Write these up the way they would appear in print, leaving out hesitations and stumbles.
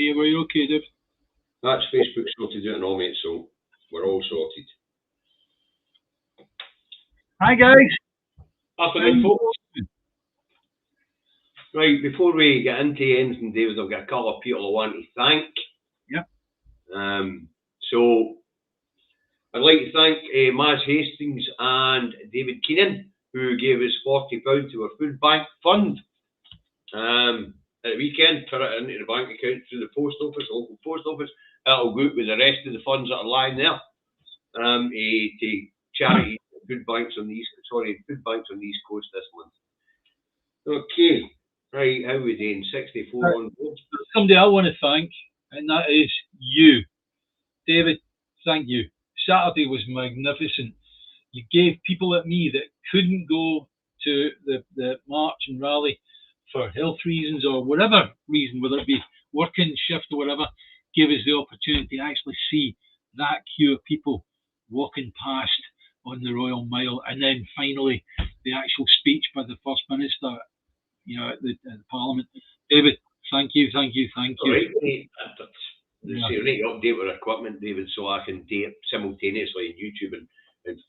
You're okay, Dave? That's Facebook sorted out and all, mate, so we're all sorted. Hi, guys. Afternoon, folks. Right, before we get into anything, David, I've got a couple of people I want to thank. Yep. So I'd like to thank Maz Hastings and David Keenan, who gave us £40 to our food bank fund at the weekend. Put it into the bank account through the post office, local post office. That'll go out with the rest of the funds that are lying there to charity food banks on the food banks on the East Coast this month. Okay, right, how are we doing? 64 on board. Somebody I want to thank, and that is you, David. Thank you. Saturday was magnificent. You gave people like me that couldn't go to the march and rally for health reasons or whatever reason, whether it be working shift or whatever, gave us the opportunity to actually see that queue of people walking past on the Royal Mile, and then finally the actual speech by the First Minister, at the Parliament. David, thank you. All right, mate. So need to update our equipment, David, so I can tape simultaneously on YouTube and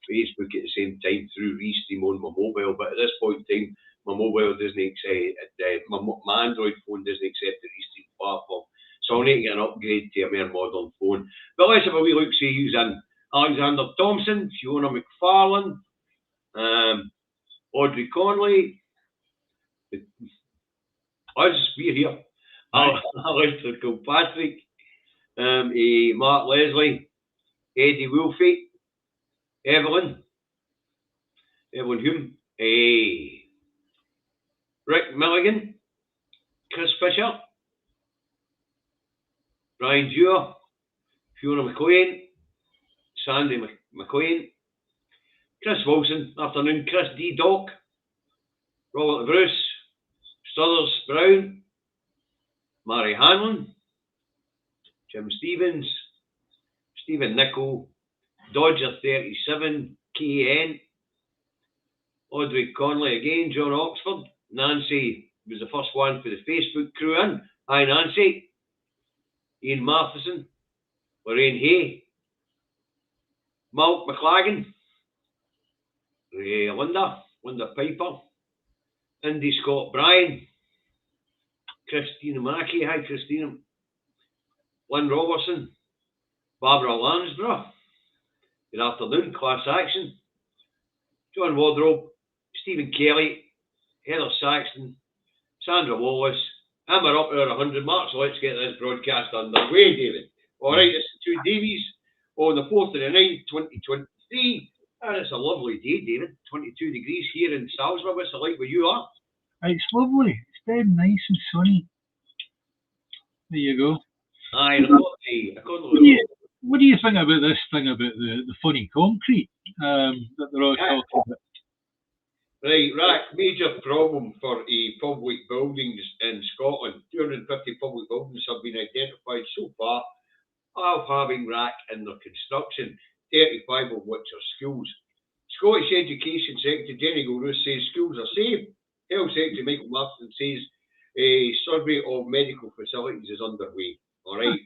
Facebook at the same time through Restream on my mobile. But at this point in time, my mobile doesn't accept my Android phone doesn't accept the Restream platform. So I'll need to get an upgrade to a more modern phone. But let's have a wee look, see who's in. Alexander Thompson, Fiona McFarlane, Audrey Conley, we're here. Alistair Kilpatrick, Mark Leslie, Eddie Wolfie, Evelyn Hume, Rick Milligan, Chris Fisher, Brian Dewar, Fiona McLean, Sandy McLean, Chris Wilson, afternoon, Chris D. Dock, Robert Bruce, Struthers Brown, Mary Hanlon, Jim Stevens, Stephen Nichol, Dodger 37, KN, Audrey Conley again, John Oxford, Nancy was the first one for the Facebook crew in. Hi Nancy, Ian Matheson, Lorraine Hay, Malk McLagan, Linda Piper, Indy Scott Bryan, Christina Mackey, hi Christina, Lynn Robertson, Barbara Lansborough, good afternoon, Class Action, John Wardrobe, Stephen Kelly, Heather Saxton, Sandra Wallace, and we're up to our 100 mark, so let's get this broadcast underway, David. Alright, it's the Two Davies on the 4th of the 9th, 2023, and it's a lovely day, David, 22 degrees here in Salisbury. What's it like where you are? It's lovely, it's very nice and sunny. There you go. Aye, what do you think about this thing about the funny concrete that they're all talking about? Right, major problem for public buildings in Scotland. 250 public buildings have been identified so far of having rack in their construction, 35 of which are schools. Scottish Education Secretary Jenny Gilruth says schools are safe. Health Secretary Michael Marston says a survey of medical facilities is underway. All right.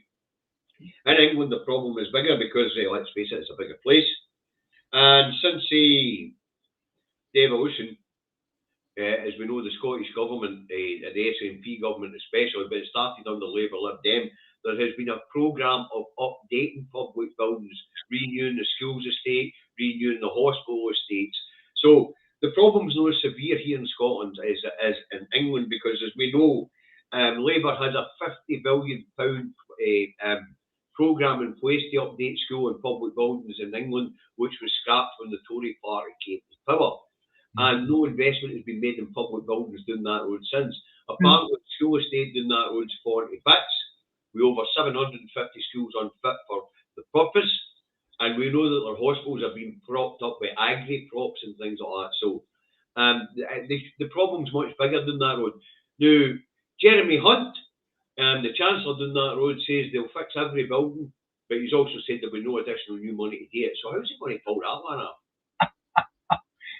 In England, the problem is bigger because, let's face it, it's a bigger place. And since devolution, as we know, the Scottish Government, the SNP government especially, but it started under Labour Lib Dem, there has been a programme of updating public buildings, renewing the schools estate, renewing the hospital estates. So the problem's not as severe here in Scotland as it is in England, because as we know, Labour had a £50 billion programme in place to update school and public buildings in England, which was scrapped when the Tory party came to power. And no investment has been made in public buildings down that road since. Apparently, the school estate down that road's 40 bits. We over 750 schools unfit for the purpose. And we know that their hospitals are being propped up by agri props and things like that. So the problem's much bigger than that road. Now, Jeremy Hunt, the Chancellor down that road, says they'll fix every building, but he's also said there'll be no additional new money to do it. So how's he going to pull that one up?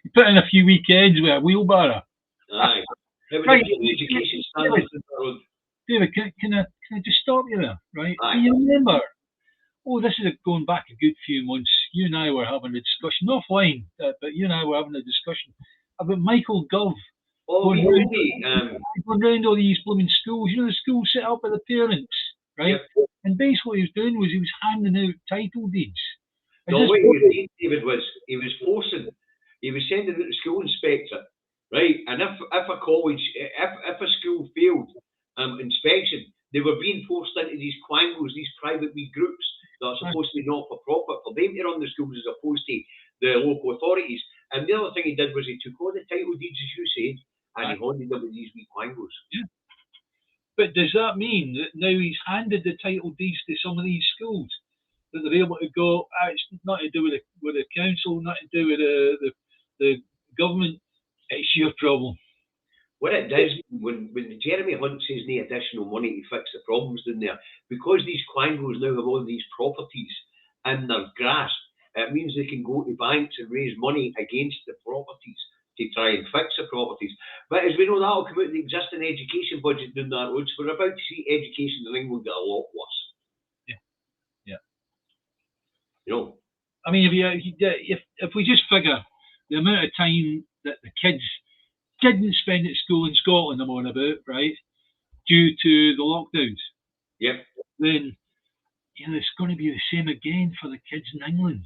He put in a few weekends with a wheelbarrow. Aye. Right. Education standards in that road. David, can I just stop you there, right? Aye. Do you remember? Oh, this is going back a good few months. You and I were having a discussion, offline, but you and I were having a discussion about Michael Gove Oh, going we round all these blooming schools. You know, the schools set up by the parents, right? Yep. And basically what he was doing was he was handing out title deeds. No, what he was doing, David, was he was sending out the school inspector, right? And if a college, if a school failed inspection, they were being forced into these quangos, these private wee groups that are supposed to be not for profit, for them to run the schools as opposed to the local authorities. And the other thing he did was he took all the title deeds, as you say, and he handed them to these wee quangos. Yeah. But does that mean that now he's handed the title deeds to some of these schools, that they're able to go, it's not to do with the council, not to do with the government, it's your problem? What it does, when Jeremy Hunt says no additional money to fix the problems in there, because these quangos now have all these properties in their grasp, it means they can go to banks and raise money against the properties to try and fix the properties. But as we know, that'll come out of the existing education budget down that road, so we're about to see education in England get a lot worse. Yeah. You know? I mean, if we just figure the amount of time that the kids didn't spend at school in Scotland, I'm on about, right, due to the lockdowns. Yep. Then, it's going to be the same again for the kids in England.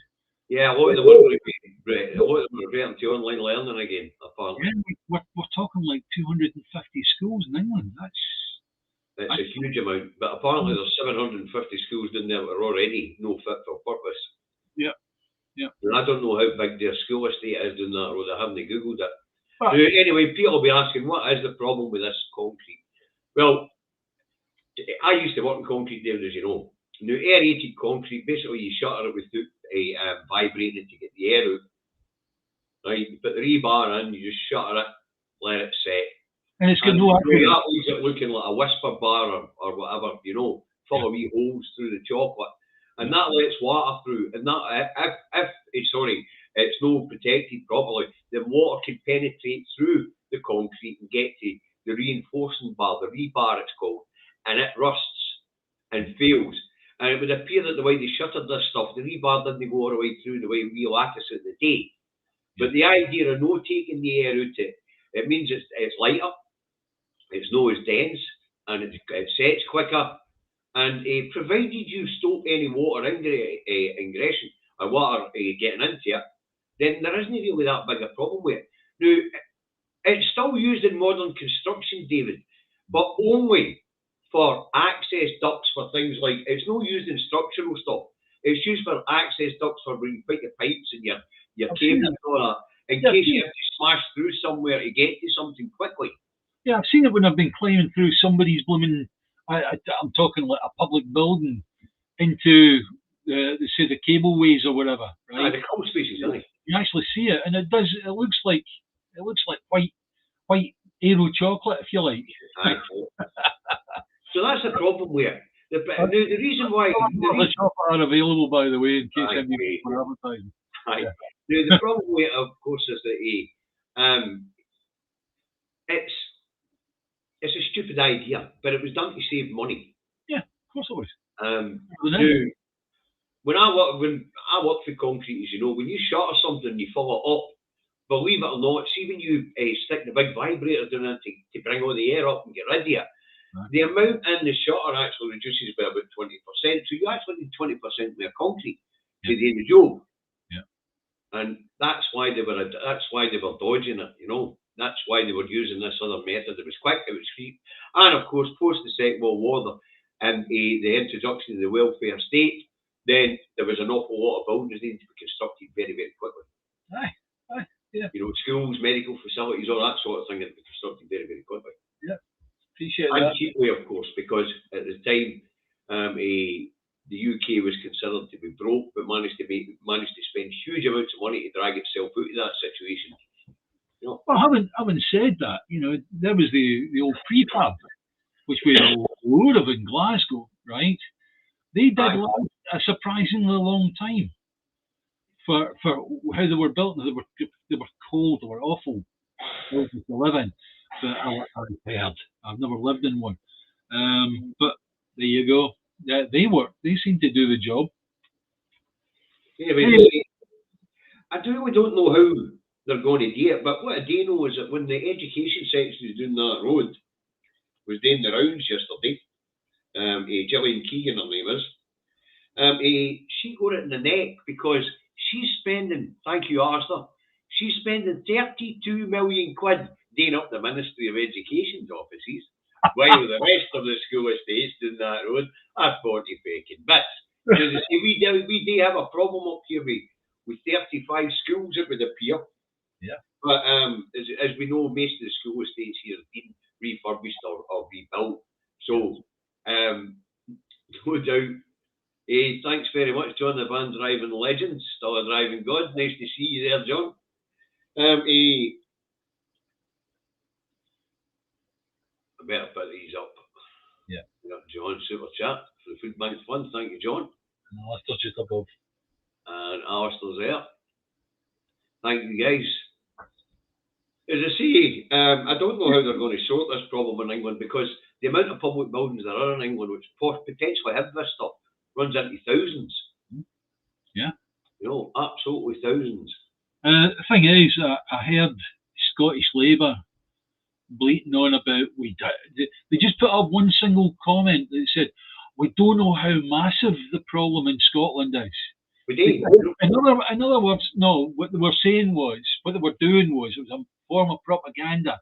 Yeah, a lot of them are reverting to online learning again, apparently. Yeah, we're talking like 250 schools in England. It's a huge amount, but apparently there's 750 schools down there that are already no fit for purpose. Yeah. And I don't know how big their school estate is down that road. I haven't googled it. Anyway, people will be asking, what is the problem with this concrete? Well, I used to work in concrete there, as you know. Now, aerated concrete, basically you shutter it without vibrating to get the air out. Right, you put the rebar in, you just shutter it, let it set. And it's got no that leaves it looking like a whisper bar or whatever, full of wee holes through the chocolate. And that lets water through. And that, if it's not protected properly, then water can penetrate through the concrete and get to the reinforcing bar, the rebar it's called, and it rusts and fails. And it would appear that the way they shuttered this stuff, the rebar didn't go all the way through the way we lattice it in the day. But the idea of no taking the air out it means it's lighter, it's not as dense, and it sets quicker. And provided you stop any water ingression or water getting into it, then there isn't really that big a problem with it. Now, it's still used in modern construction, David, but only for access ducts for things like, it's not used in structural stuff. It's used for access ducts for when you put your pipes and your cables and all that, in case you have to smash through somewhere to get to something quickly. Yeah, I've seen it when I've been climbing through somebody's blooming, I'm talking like a public building, into the cableways or whatever, right? The coal spaces, isn't it? You actually see it, and it looks like white aero chocolate, if you like. So that's the problem with it. The reason why the chocolate are available, by the way, in case anybody for advertising. Now, the problem with it, of course, is that it's a stupid idea, but it was done to save money. Yeah, of course it was. Now, when I work for concrete, as you know, when you shutter something, you fill it up. Believe it or not, see when you stick the big vibrator down in to bring all the air up and get rid of it, the amount in the shutter actually reduces by about 20%. So you actually need 20% more concrete to do the job. Yeah. And that's why they were dodging it, That's why they were using this other method. It was quick, it was cheap. And of course, post the Second World War and the introduction of the welfare state, then there was an awful lot of buildings needing to be constructed very, very quickly. Yeah. Schools, medical facilities, all that sort of thing had to be constructed very, very quickly. Yeah. Appreciate and that. cheaply, of course, because at the time the UK was considered to be broke, but managed to spend huge amounts of money to drag itself out of that situation. Well, having said that, there was the old prefab, which we had a load of in Glasgow, right? They did last a surprisingly long time for how they were built. They were cold, they were awful places to live in. But I've never lived in one. But the you go. They work. They seem to do the job. Yeah, I really don't know how they're going to do it, but what I do know is that when the education section was doing that road, was doing the rounds yesterday, Gillian Keegan, her name is, she got it in the neck because she's spending, thank you, Arthur, she's spending 32 million quid doing up the Ministry of Education's offices, while the rest of the school estates doing that road are 40 fucking bits. We do have a problem up here with 35 schools, it would appear. Yeah. But as we know, most of the school estates here have been refurbished or rebuilt. So, no doubt. Thanks very much, John, the van driving legend, still a driving god. Nice to see you there, John. I better put these up. Yeah. John, super chat for the Food Bank Fund. Thank you, John. And Alistair's just above. And Alistair's there. Thank you, guys. As I say, I don't know how they're going to sort this problem in England, because the amount of public buildings there are in England which potentially have this stuff runs into thousands. Yeah. You know, absolutely thousands. The thing is, I heard Scottish Labour bleating on about they just put up one single comment that said, we don't know how massive the problem in Scotland is. We did. In other words, no, what they were saying was, what they were doing was, it was a form of propaganda.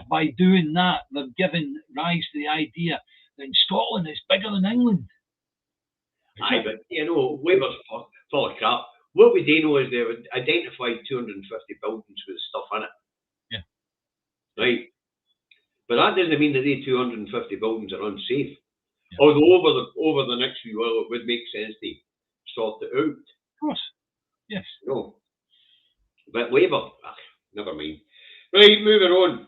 By doing that, they're giving rise to the idea that in Scotland it's bigger than England. Aye, but you know, Labour's full of crap. What we do know is they've identified 250 buildings with stuff in it. Yeah. Right. But that doesn't mean that these 250 buildings are unsafe. Yeah. Although over the next few while it would make sense to sort it out. Of course. Yes. No. But Labour, never mind. Right, moving on.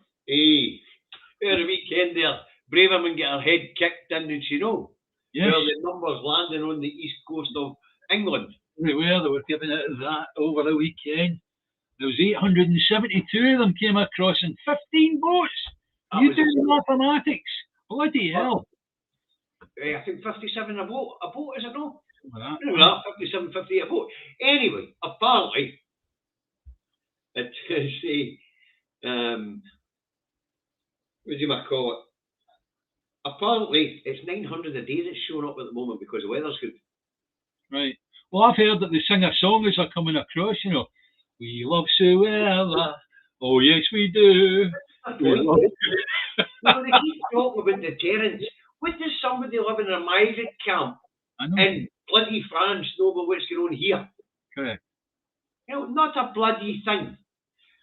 Over the weekend there, Braverman get her head kicked in, did you know? Yes. Well, the numbers landing on the east coast of England. They were giving it that over the weekend. There was 872 of them came across in 15 boats. You do the mathematics. Bloody hell. I think 57 a boat, is it not? That. 57, 58 a boat. Anyway, apparently, it's what do you might call it? Apparently, it's 900 a day that's showing up at the moment because the weather's good. Right. Well, I've heard that they sing a song as they're coming across, you know. We love Suella. Oh, yes, we do. We love Well, they keep talking about deterrence. What does somebody living in a migrant camp in bloody France know about what's going on here? Correct. You know, not a bloody thing.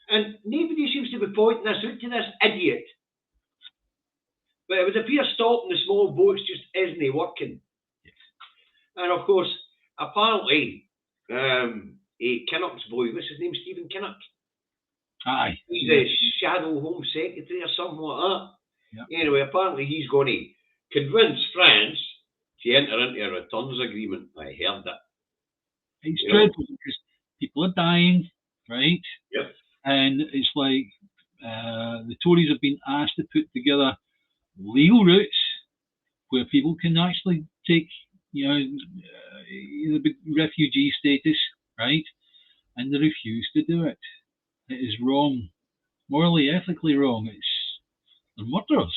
And nobody seems to be pointing this out to this idiot. But it would appear stopping the small boats just isn't working. Yes. And of course, apparently, Kinnock's boy, what's his name, Stephen Kinnock? Aye. He's a shadow home secretary or something like that. Yeah. Anyway, apparently he's going to convince France to enter into a returns agreement. I heard that. It's dreadful because people are dying, right? Yep. And it's like the Tories have been asked to put together legal routes where people can actually take, the refugee status, right? And they refuse to do it. It is wrong, morally, ethically wrong. They're murderers.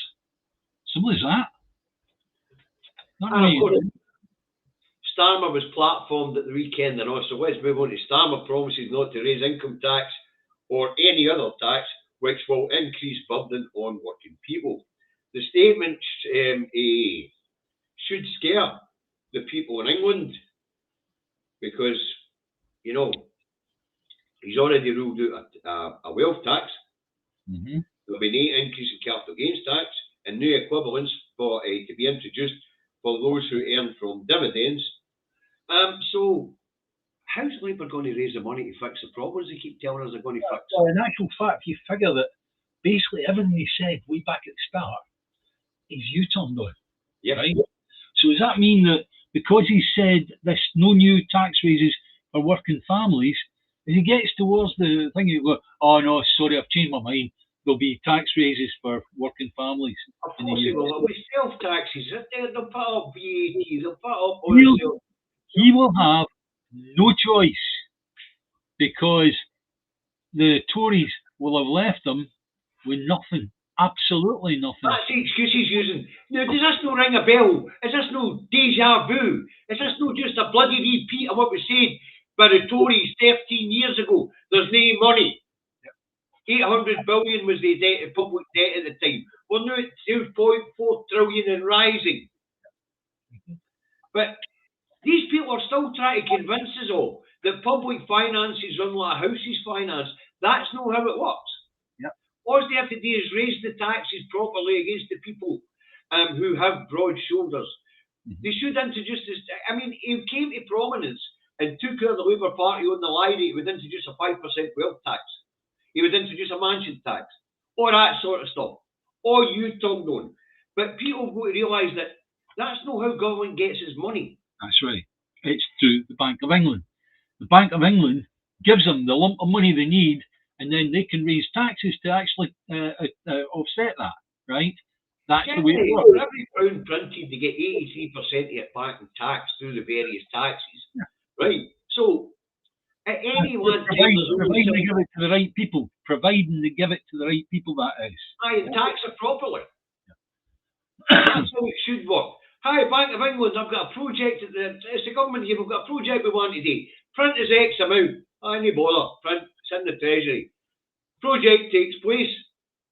Simple as that. And of course, Starmer was platformed at the weekend and also let's move on to Starmer promises not to raise income tax or any other tax which will increase burden on working people. The statement should scare the people in England because, he's already ruled out a wealth tax. Mm-hmm. There'll be no increase in capital gains tax and new equivalence to be introduced for those who earn from dividends. So, how's Labour going to raise the money to fix the problems they keep telling us they're going to fix? Well, in actual fact, you figure that basically everything he said way back at the start, he's U-turned on. Yep. Right? So does that mean that because he said there's no new tax raises for working families, as he gets towards the thing, you go, oh no, sorry, I've changed my mind. there'll be tax raises for working families. Of course they will. With self-taxes, they'll put up VAT, they'll put up all the He will have no choice because the Tories will have left them with nothing. Absolutely nothing. That's the excuse he's using. Now, does this no ring a bell? Is this no deja vu? Is this no just a bloody repeat of what was said by the Tories 13 years ago? There's no money. 800 billion was the debt, public debt at the time. We're now at 2.4 trillion and rising. But these people are still trying to convince us all that public finances run like a house's finance. That's not how it works. All they have to do is raise the taxes properly against the people who have broad shoulders. They should introduce this. I mean, it came to prominence and took out the Labour Party on the lie that he would introduce a 5% wealth tax. He would introduce a mansion tax, or that sort of stuff. Or you tugged on. But people will realise that that's not how government gets its money. That's right. It's through the Bank of England. The Bank of England gives them the lump of money they need, and then they can raise taxes to actually offset that, right? That's the way it works. For every pound printed, they get 83% of it back in tax through the various taxes, right? So, at any one time, providing they give it to the right people, providing they give it to the right people, that is. Aye, and tax it properly. That's how it should work. Hi, Bank of England, I've got a project, it's the government here, we've got a project we want today. Print is X amount. Aye, no bother, print, it's in the Treasury. Project takes place,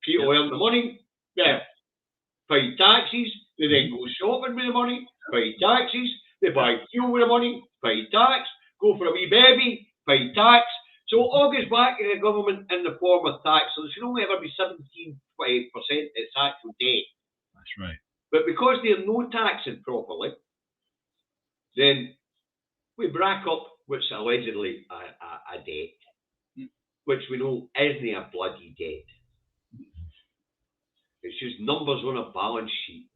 people earn the money, pay taxes, they then go shopping with the money, pay taxes, they buy fuel with the money, pay tax, go for a wee baby, pay tax. So all goes back to the government in the form of tax. So there should only ever be 17% its actual debt. That's right. But because they're no taxing properly, then we brack up what's allegedly a debt, which we know isn't a bloody debt. It's just numbers on a balance sheet.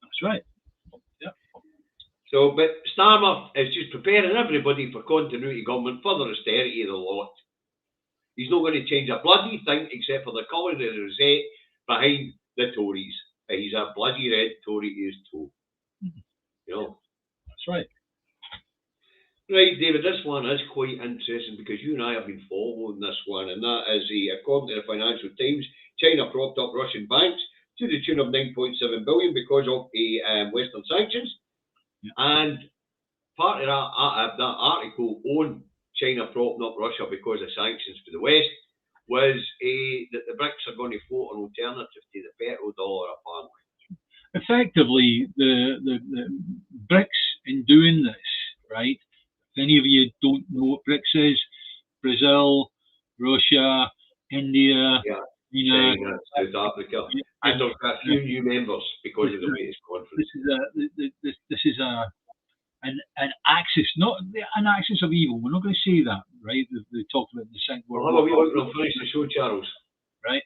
That's right. Yeah. So, but Starmer is just preparing everybody for continuity government, further austerity of the lot. He's not going to change a bloody thing except for the colour of the rosette behind the Tories. He's a bloody red Tory to his toe. You know? That's right. Right, David, this one is quite interesting because you and I have been following this one, and that is, according to the Financial Times, China propped up Russian banks to the tune of 9.7 billion because of Western sanctions. Yeah. And part of that article on China propping up Russia because of sanctions for the West was that the BRICS are going to float an alternative to the petrodollar, apparently. Effectively, the BRICS, in doing this, right? If any of you don't know what BRICS is, Brazil, Russia, India, China, South Africa, and there's got a few new members because of the latest conference. This is an axis, not an axis of evil. We're not going to say that, right? They talked about the Second World War. Well, how about we finish the show, Charles? Right.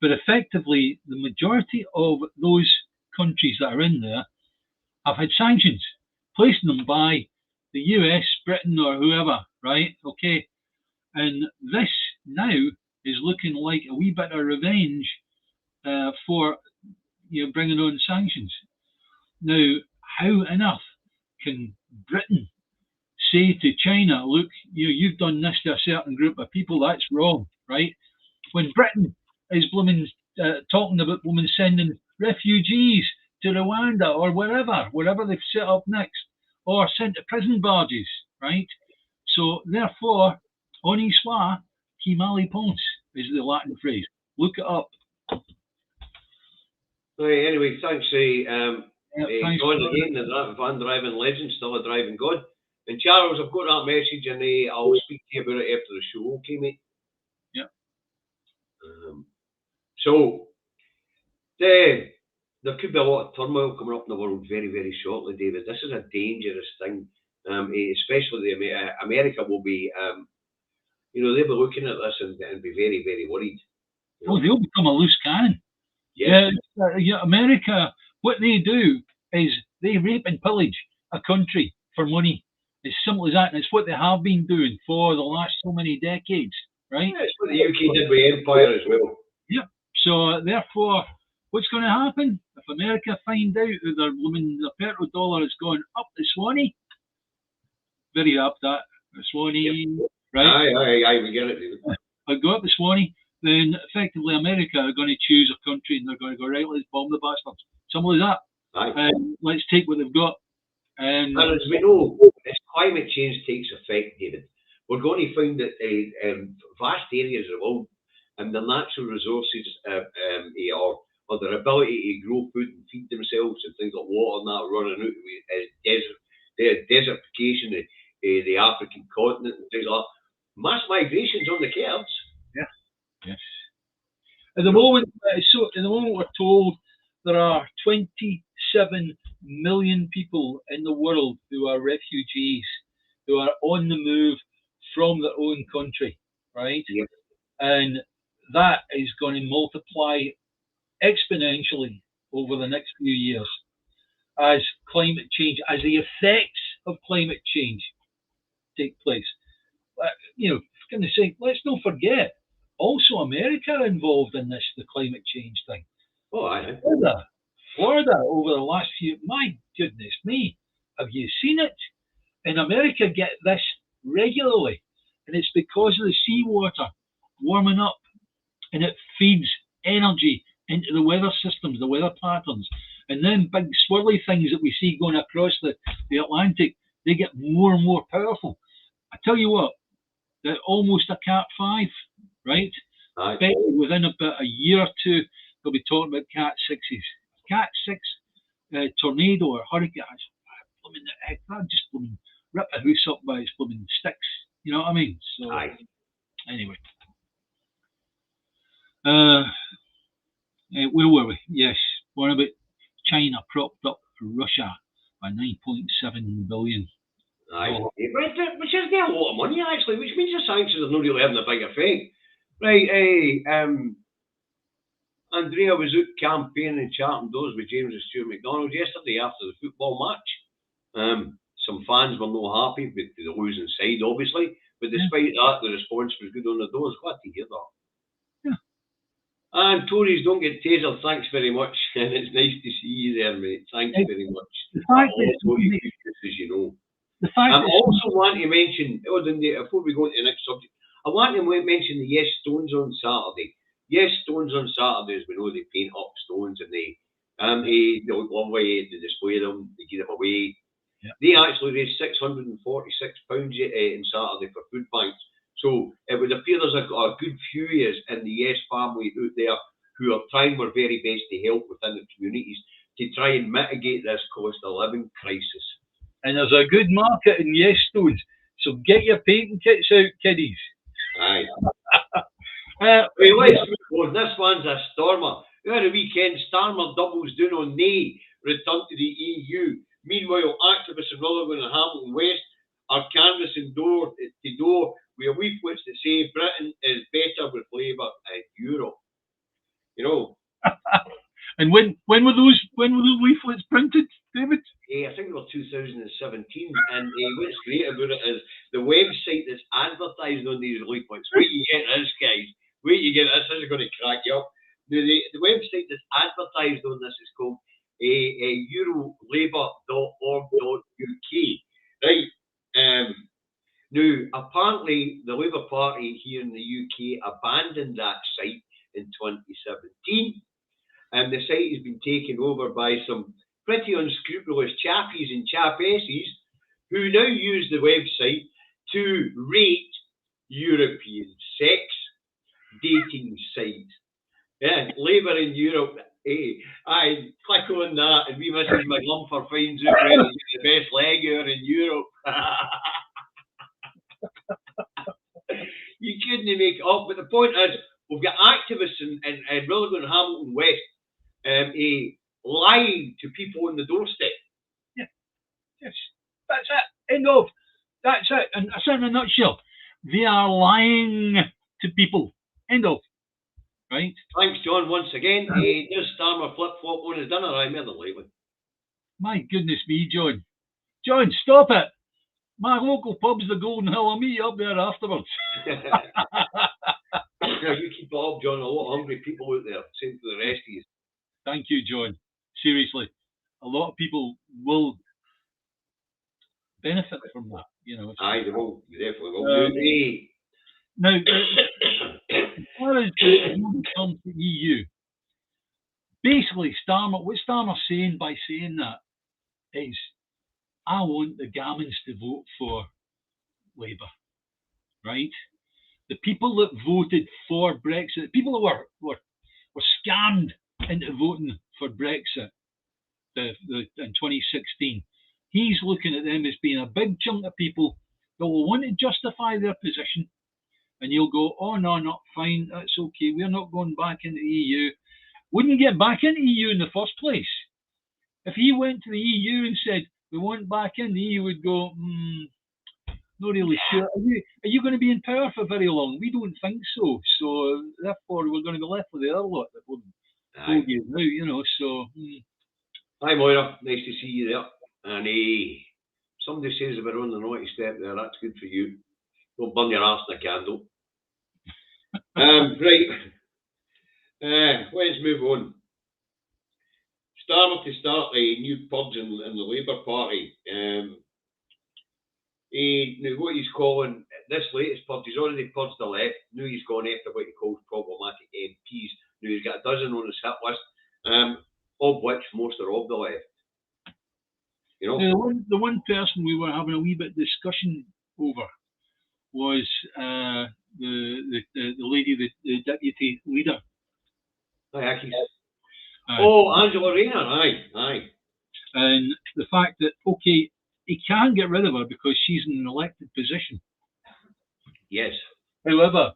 But effectively, the majority of those countries that are in there have had sanctions placed on them by the US, Britain, or whoever, right? Okay. And this now is looking like a wee bit of revenge for bringing on sanctions. Now, how on earth can Britain say to China, look, you've done this to a certain group of people, that's wrong, right? When Britain is talking about sending refugees to Rwanda or wherever they've set up next, or sent to prison barges, right? So therefore, honi soit, qui mal y pense is the Latin phrase. Look it up. Right, anyway, thanks, John again, the van driving legend, still a driving god. And Charles, I've got that message, and I'll speak to you about it after the show, okay, mate? Yeah. So, there could be a lot of turmoil coming up in the world very, very shortly, David. This is a dangerous thing, especially America will be, they'll be looking at this and be very, very worried. They'll become a loose cannon. Yes. America, what they do is they rape and pillage a country for money. As simple as that, and it's what they have been doing for the last so many decades. right? That's what the UK did with Empire as well. Yep. So therefore, what's going to happen if America find out that the petrodollar is going up the Swanee? Very up that the Swanee, right? Aye, we get it, David. I go up the Swanee, then effectively America are going to choose a country and they're going to go, right, let's bomb the bastards. Something like that. Aye. Let's take what they've got. And as we know, as climate change takes effect, David, we're going to find that vast areas of all and the natural resources or their ability to grow food and feed themselves and things like water and that running out, desertification of the African continent and things like that. Mass migrations on the cards. Yes. At the moment, we're told there are 27 million people in the world who are refugees, who are on the move from their own country, right? Yes. And that is going to multiply exponentially over the next few years as climate change, as the effects of climate change take place. For goodness sake, let's not forget, also America are involved in this, the climate change thing. Oh, aye. Florida over the last few, my goodness me, have you seen it? In America get this regularly, and it's because of the seawater warming up, and it feeds energy into the weather systems, the weather patterns, and then big swirly things that we see going across the Atlantic, they get more and more powerful. I tell you what, they're almost a Cat 5, right? Aye. Within about a year or two, they'll be talking about Cat 6s. Cat 6 tornado or hurricane, I'd just rip a house up by its blooming sticks. You know what I mean? So, aye. Anyway. Where were we? Yes. What about China propped up Russia by 9.7 billion? Aye. Which is a lot of money, actually, which means the sanctions are not really having a big effect. Right, Andrea was out campaigning and chatting doors with James and Stuart McDonald yesterday after the football match. Some fans were not happy with the losing side, obviously, but despite that, the response was good on the doors. Glad to hear that. Yeah. And Tories don't get tasered, thanks very much. And it's nice to see you there, mate. Thanks very much. The fact that as you know. The fact I also want to mention, before we go into the next subject, I want to mention the Yes Stones on Saturday. Yes Stones on Saturday, as we know, they paint up stones and they lovely, they display them, they give them away. Yeah. They actually raised £646 on Saturday for food banks. So it would appear there's a good few years in the Yes family out there who are trying their very best to help within the communities to try and mitigate this cost of living crisis. And there's a good market in Yes Stones, so get your painting kits out, kiddies. Aye. Let's move on. This one's a stormer. Over the weekend, Starmer doubles down on nay return to the EU. Meanwhile, activists in Rutherglen and Hamilton West are canvassing door to door with leaflets that say Britain is better with Labour in Europe. You know. And when were those leaflets printed, David? I think it was 2017. And what's great about it is the website that's advertising on these leaflets. Wait, you get this, guys. Wait, you get this. This is going to crack you up. The website that's advertised on this is called eurolabour.org.uk. Right. Now, apparently, the Labour Party here in the UK abandoned that site in 2017. And the site has been taken over by some pretty unscrupulous chappies and chappesses who now use the website to rate European sex dating sites. Yeah, Labour in Europe. I click on that and we Mrs. McLumper finds out where to get the best leg out in Europe. You couldn't make it up, but the point is, we've got activists in Rutherglen and Hamilton West lying to people on the doorstep. Yeah. Yes. That's it. End of. That's it. And that's in a nutshell. They are lying to people. End of. Right? Thanks, John, once again. There's Starmer flip-flop on his dinner. I'm in the lately. My goodness me, John. John, stop it. My local pub's the Golden Hill. I'll meet you up there afterwards. Bob, John. A lot of hungry people out there. Same to the rest of you. Thank you, John. Seriously, a lot of people will benefit from that. You know. Aye, they will. They definitely will. Now, as far as the comes to the EU, basically, what Starmer's saying by saying that is, I want the Gammons to vote for Labour, right? The people that voted for Brexit, the people that were scammed into voting for Brexit in 2016, he's looking at them as being a big chunk of people that will want to justify their position, and you'll go, oh no, not fine, that's okay, we're not going back into the EU. Wouldn't get back into the EU in the first place. If he went to the EU and said, we want back in, the EU would go, not really sure. Are you going to be in power for very long? We don't think so. So therefore, we're going to be left with the other lot that will hold you out, you know. So. Hi, Moira. Nice to see you there. And somebody says if we're on the naughty step there, that's good for you. Don't burn your arse in a candle. Right. Let's move on. Starmer to start new purge in the Labour Party. Now, what he's calling this latest purge, he's already purged the left. Now he's gone after what he calls problematic MPs. Now he's got a dozen on his hit list, of which most are of the left. You know, the one person we were having a wee bit discussion over was the lady, the deputy leader. Angela Rayner, aye. And the fact that, okay, he can get rid of her because she's in an elected position. Yes. However,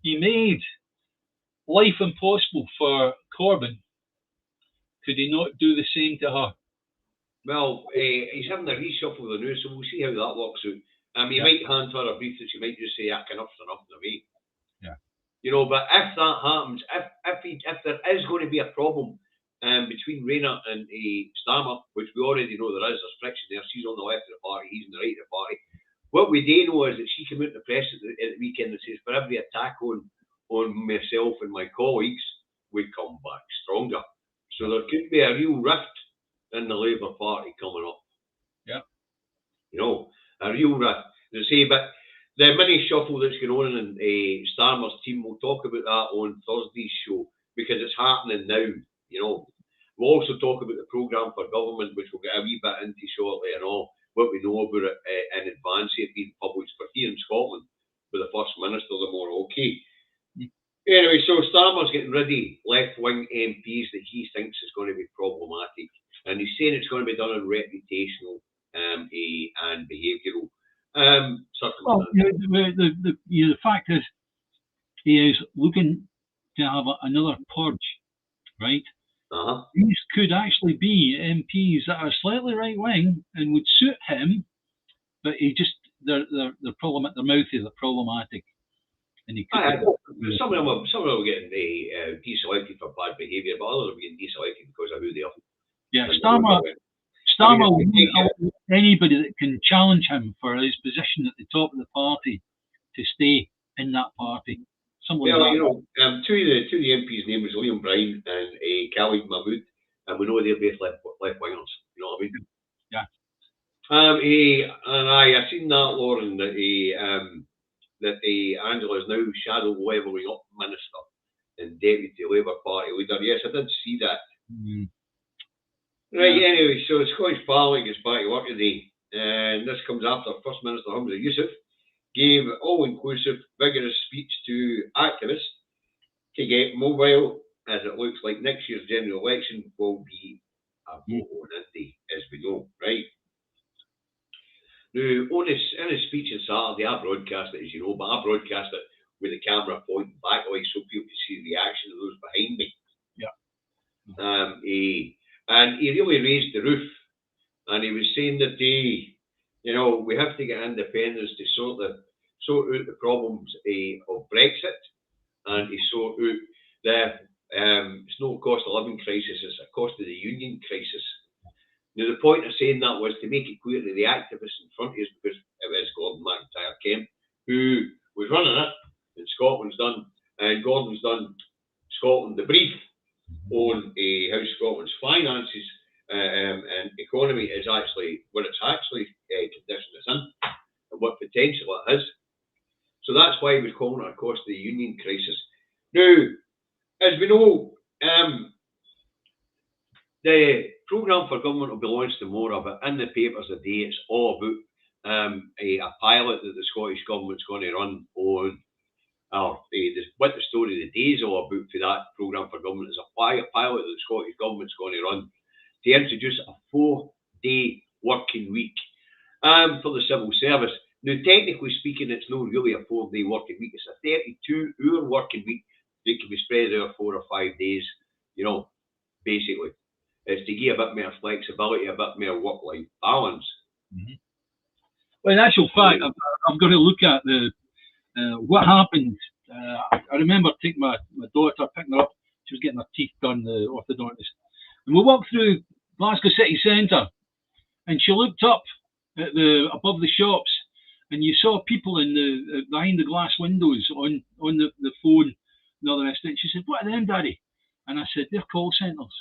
he made life impossible for Corbyn. Could he not do the same to her? Well, he's having a reshuffle of the news, so we'll see how that works out. He might hand her a brief that she might just say, enough's enough in a way. Yeah. You know, but if that happens, if there is going to be a problem between Rayner and Starmer, which we already know there is, there's friction there. She's on the left of the party, he's on the right of the party. What we do know is that she came out in the press at the weekend and says, for every attack on myself and my colleagues, we come back stronger. So there could be a real rift in the Labour Party coming up. Yeah. You know, a real rift. As I say, but the mini shuffle that's going on in Starmer's team, we'll talk about that on Thursday's show because it's happening now. You know, we'll also talk about the programme for government, which we'll get a wee bit into shortly, and all what we know about it in advance of being published for here in Scotland with the First Minister tomorrow. Okay. Anyway, so Starmer's getting ready left-wing MPs that he thinks is going to be problematic, and he's saying it's going to be done on reputational and behavioural circumstances. Well, the fact is, he is looking to have another purge, right? These could actually be MPs that are slightly right-wing and would suit him, but they're problematic. They're mouthy. They're problematic. And he could some of them are getting deselected for bad behaviour, but others are getting deselected because of who they are. Yeah, Starmer will want anybody that can challenge him for his position at the top of the party to stay in that party. Two of the MPs' name was Liam Bryan and Khalid Mahmood, and we know they're both left wingers. You know what I mean? Yeah. And I seen that, Lauren, that Angela is now shadow levelling up minister and deputy Labour Party leader. Yes, I did see that. Right. Yeah. Anyway, so Scottish Parliament gets back to work today, and this comes after First Minister Hamza Yousaf gave all-inclusive, vigorous speech to activists to get mobile, as it looks like next year's general election will be a vote on Indy, as we know, right? Now, in his speech on Saturday, I broadcast it, as you know, but I broadcast it with the camera pointing back away so people could see the reaction of those behind me. Yeah. And he really raised the roof, and he was saying that we have to get independence to sort out the problems of Brexit, and to sort out it's no cost of living crisis, it's a cost of the union crisis. Now, the point of saying that was to make it clear to the activists in front of us, because it was Gordon McIntyre Kemp who was running it, and Scotland's done, and Gordon's done Scotland the brief on how Scotland's finances and economy is actually what it's actually condition it's in and what potential it has. So that's why we're calling it, of course, the union crisis. Now, as we know, the programme for government will be launched tomorrow, but in the papers today, it's all about a pilot that the Scottish government's going to run on, what the story of the day is all about for that programme for government is a pilot that the Scottish government's going to run to introduce a 4-day working week for the civil service. Now, technically speaking, it's not really a 4-day working week. It's a 32-hour working week that can be spread over 4 or 5 days, you know, basically. It's to give a bit more flexibility, a bit more work-life balance. Well, in actual fact, I'm going to look at what happened. I remember taking my daughter, picking her up. She was getting her teeth done, the orthodontist. And we walked through Glasgow city centre, and she looked up at above the shops, and you saw people behind the glass windows on the phone and all the rest of it. She said, "What are them, Daddy?" And I said, "They're call centres."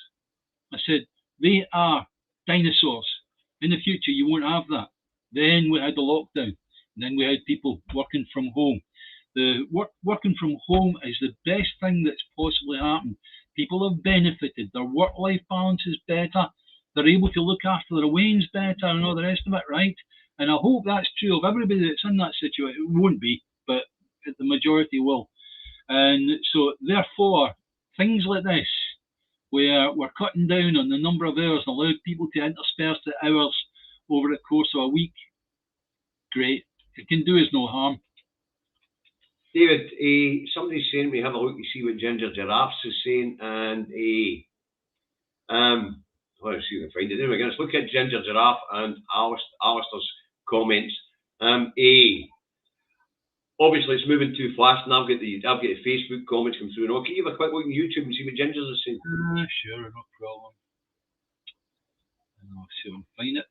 I said, "They are dinosaurs. In the future, you won't have that." Then we had the lockdown. Then we had people working from home. The working from home is the best thing that's possibly happened. People have benefited. Their work-life balance is better. They're able to look after their wains better and all the rest of it, right? And I hope that's true of everybody that's in that situation. It won't be, but the majority will. And so, therefore, things like this, where we're cutting down on the number of hours and allowed people to intersperse the hours over the course of a week, great. It can do us no harm. David, somebody's saying we have a look to see what Ginger Giraffes is saying, and let's see if I can find it. Anyway, let's look at Ginger Giraffe and Alistair's comments. Obviously, it's moving too fast, and I've got the Facebook comments come through. And can you have a quick look on YouTube and see what Ginger's is saying? Sure, no problem. I'll see if I can find it.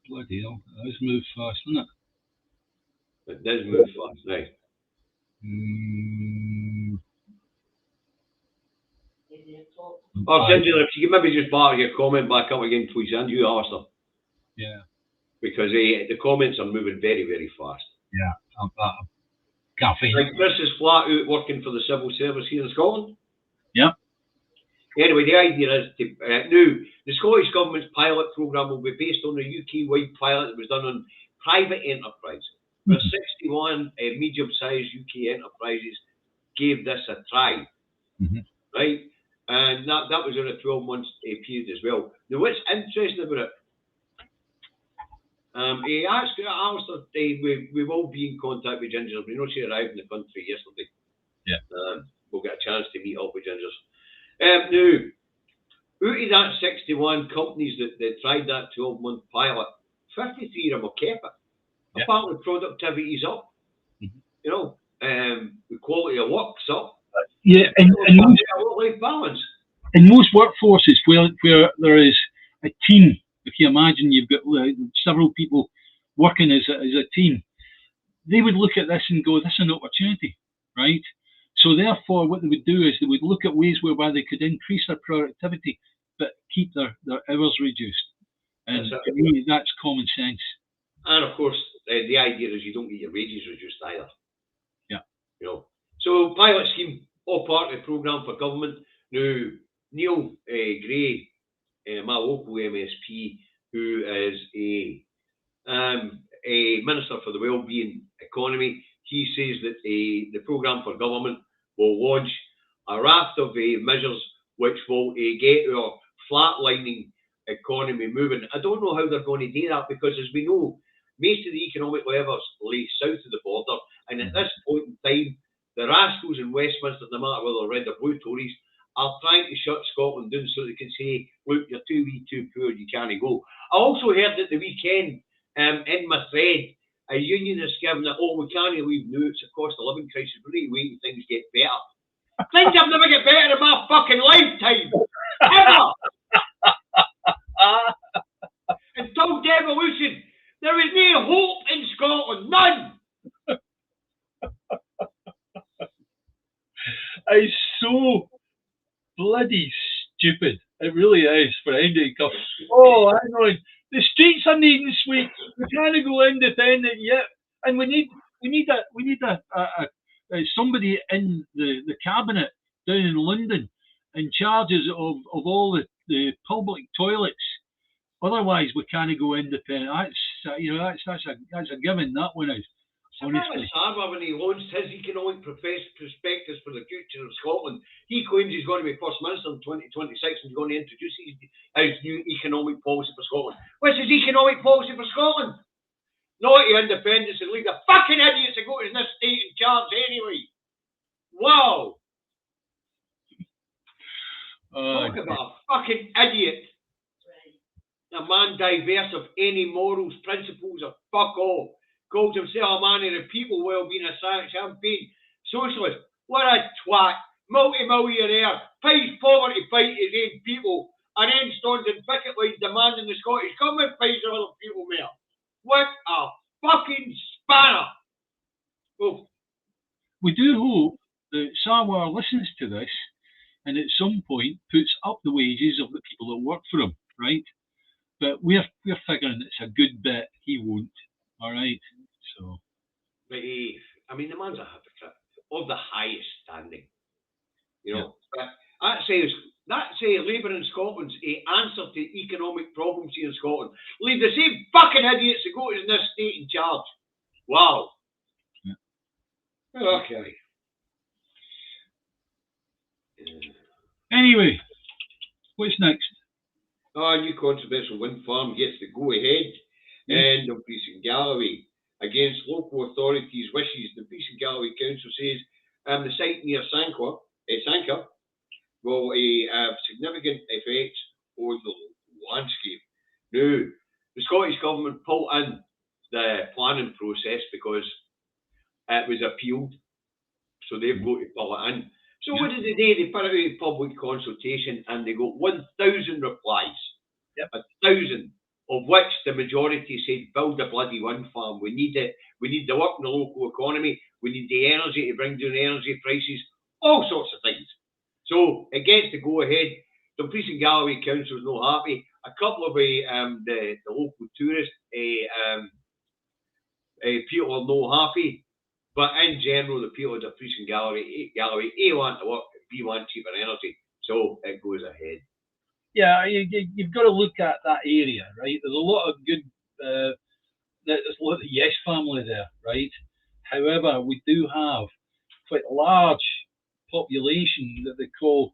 Bloody hell, it does move fast, doesn't it? It does move fast, right? Ginger, if you could maybe just bar your comment back up again, please, and you, Alistair. Yeah. Because the comments are moving very, very fast. Yeah, I can't find it. Chris is flat out working for the civil service here in Scotland. Yeah. Anyway, the idea is to now the Scottish Government's pilot programme will be based on a UK-wide pilot that was done on private enterprise. Where 61 medium-sized UK enterprises gave this a try, right? And that was on a 12-month period as well. Now, what's interesting about it? He asked Alistair, we will be in contact with Ginger. We know she arrived in the country yesterday. Yeah. We'll get a chance to meet up with Gingers. Now, out of that 61 companies that tried that 12-month pilot, 53 of them have kept it. Yeah. Apparently, productivity is up. You know, the quality of work's up. Yeah, and work-life balance. In most workforces where there is a team, if you imagine you've got several people working as a team, they would look at this and go, "This is an opportunity," right? So therefore, what they would do is they would look at ways whereby they could increase their productivity, but keep their hours reduced. And to me, that's common sense. And of course, the idea is you don't get your wages reduced either. Yeah. You know. So pilot scheme, all part of the programme for government. Now, Neil Gray, my local MSP, who is a Minister for the Wellbeing Economy, he says that the programme for government will launch a raft of measures which will get our flatlining economy moving. I don't know how they're going to do that because, as we know, most of the economic levers lay south of the border, and at this point in time, the rascals in Westminster, no matter whether they're red or blue Tories, are trying to shut Scotland down so they can say, "Look, you're too wee, too poor, you can't go." I also heard at the weekend, in my thread, a union is given that, "Oh, we can't leave now, it's a cost of living crisis, we need to wait until things get better." Things have never get better in my fucking lifetime! Ever! Until devolution, there is no hope in Scotland, none! so bloody stupid. It really is for anybody to come. Oh, hang on. The streets are needing sweeps. We can't go independent yet, and we need somebody in the cabinet down in London in charges of all the public toilets. Otherwise, we can't go independent. That's a given. That one is. Honestly, Sarver, when he launched his economic prospectus for the future of Scotland, he claims he's going to be First Minister in 2026 and he's going to introduce his new economic policy for Scotland. What's his economic policy for Scotland? Not to independence and leave the fucking idiots to go to this state in charge anyway. Wow. Talk about a fucking idiot. A man diverse of any morals, principles, or fuck all. Calls himself a man of the people while being a champagne socialist. What a twat. Multi-millionaire. Pays poverty fight his own people. And then stands in picket lines demanding the Scottish Government pays their other people more. What a fucking spanner. Oh. We do hope that Sarwar listens to this and at some point puts up the wages of the people that work for him, right? But we're figuring it's a good bet he won't. All right. So. But I mean, the man's a hypocrite of the highest standing. You know, yeah. That says Labour in Scotland's answer to economic problems here in Scotland. Leave the same fucking idiots to go to this state in charge. Wow. Yeah. Okay. Anyway, what's next? New controversial wind farm gets the go-ahead. And the Priest and Galloway. Against local authorities' wishes, the Priest and Galloway Council says the site near Sanquhar will have significant effects on the local landscape. Now, the Scottish Government pulled in the planning process because it was appealed, so they've got to pull it in. So what did they do? They put out a public consultation and they got 1,000 replies. 1,000. Of which the majority said, build a bloody wind farm. We need it. We need the work in the local economy. We need the energy to bring down energy prices. All sorts of things. So it gets to go ahead. The Priest and Galloway Council is not happy. A couple of the local tourist people are not happy. But in general, the people of the Priest and Galloway, A, want to work, B, want cheaper energy. So it goes ahead. Yeah, you've got to look at that area, right? There's a lot of good, there's a lot of Yes family there, right? However, we do have quite a large population that they call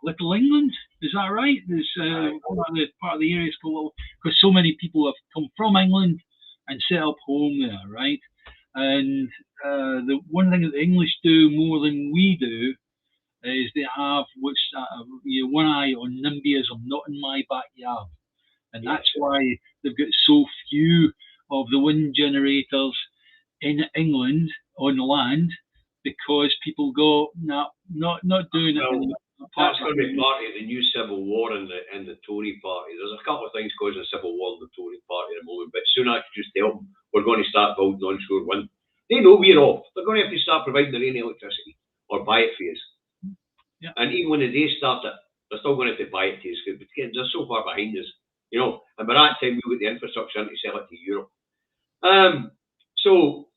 Little England. Is that right? There's part of the area is called, because so many people have come from England and set up home there, right? And the one thing that the English do more than we do is they have what's one eye on NIMBYism, not in my backyard. And that's why they've got so few of the wind generators in England on land, because people go, no, not doing it. That's going to be part of the new civil war in the Tory party. There's a couple of things causing a civil war in the Tory party at the moment, but soon I could just tell them we're going to start building onshore wind. They know we're off. They're going to have to start providing their own electricity or buy it for us. Yeah. And even when they start it, they're still going to have to buy it to us because they're so far behind us, you know. And by that time, we've got the infrastructure in to sell it to Europe. So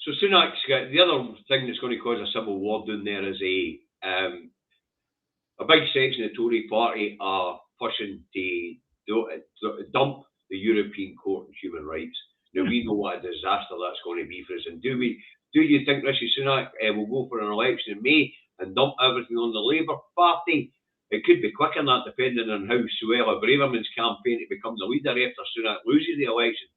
Sunak's got the other thing that's going to cause a civil war down there is a big section of the Tory party are pushing to dump the European Court of Human Rights. Now we know what a disaster that's going to be for us. And do you think Rishi Sunak will go for an election in May and dump everything on the Labour Party? It could be quicker than that, depending on how Suella Braverman's campaign to become the leader after Sunak loses the election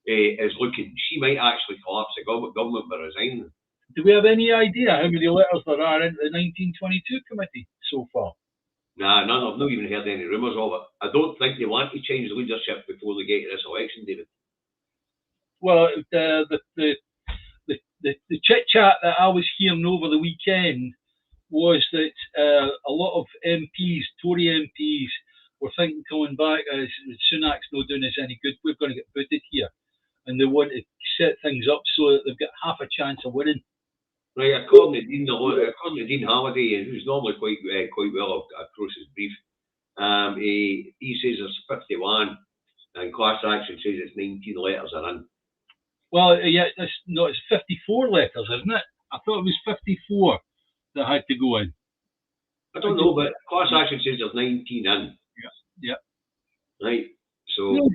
is looking. She might actually collapse the government by resigning. Do we have any idea how many letters there are in the 1922 committee so far? Nah, none. I've not even heard any rumours of it. I don't think they want to change leadership before they get to this election, David. Well, the chit chat that I was hearing over the weekend was that a lot of MPs, Tory MPs, were thinking coming back as Sunak's not doing us any good. We're going to get booted here, and they want to set things up so that they've got half a chance of winning. Right, according to Dean Halliday, who's normally quite well across his brief, he says there's 51, and class action says it's 19 letters are in. Well, yeah, it's 54 letters, isn't it? I thought it was 54 that had to go in. I don't know, but class action says there's 19 in. Yeah. Right, so